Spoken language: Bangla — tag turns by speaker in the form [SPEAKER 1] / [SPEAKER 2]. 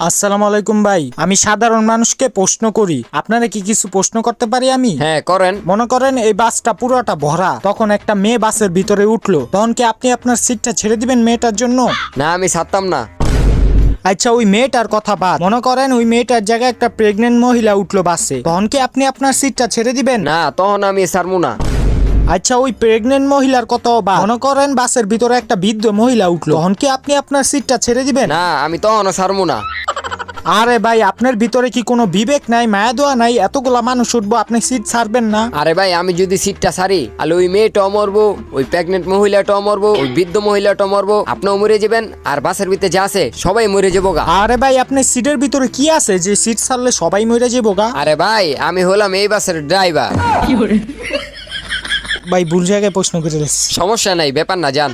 [SPEAKER 1] আসসালামু আলাইকুম ভাই, আমি সাধারণ মানুষকে প্রশ্ন করি, আপনারা কি কিছু প্রশ্ন করতে পারি আমি?
[SPEAKER 2] হ্যাঁ করেন।
[SPEAKER 1] মনে করেন এই বাসটা পুরোটা ভরা, তখন একটা মেয়ে বাসের ভিতরে উঠলো, তখন কি আপনি আপনার সিটটা ছেড়ে দিবেন মেয়েটার জন্য?
[SPEAKER 2] না আমি ছাড়তাম না।
[SPEAKER 1] আচ্ছা ওই মেয়েটার কথা বাদ, মনে করেন ওই মেয়েটার জায়গায় একটা প্রেগনেন্ট মহিলা উঠলো বাসে, তখন কি আপনি আপনার সিটটা ছেড়ে দিবেন?
[SPEAKER 2] না তখন আমি ছাড়বো না।
[SPEAKER 1] আচ্ছা ওই প্রেগনেন্ট মহিলার কথাও বাদ, মনে করেন বাসের ভিতরে একটা বৃদ্ধ মহিলা উঠলো, তখন কি আপনি আপনার সিটটা ছেড়ে দিবেন?
[SPEAKER 2] না আমি তখনও ছাড়বো না।
[SPEAKER 1] আরে ভাই, আপনার ভিতরে কি কোনো বিবেক নাই, মায়া দোয়া নাই? এতগুলা মানুষ উঠবো, আপনি সিট ছাড়বেন না?
[SPEAKER 2] আরে ভাই আমি যদি সিটটা ছাড়ি তাহলে ওই মেয়েটাও মরবো, ওই প্রেগনেন্ট মহিলাটাও মরবো, ওই বৃদ্ধ মহিলাটাও মরবো, আপনিও মরে যাবেন, আর বাসের ভিতরে যা আছে সবাই মরে যাবো গা।
[SPEAKER 1] আরে ভাই, আপনার সিটের ভিতরে কি আছে যে সিট ছাড়লে সবাই মরে যাবো গা?
[SPEAKER 2] আরে ভাই আমি হলাম এই বাসের ড্রাইভার।
[SPEAKER 1] ভাই ভুল জায়গায় প্রশ্ন করে ফেলেছি।
[SPEAKER 2] সমস্যা নাই, ব্যাপার না, যান।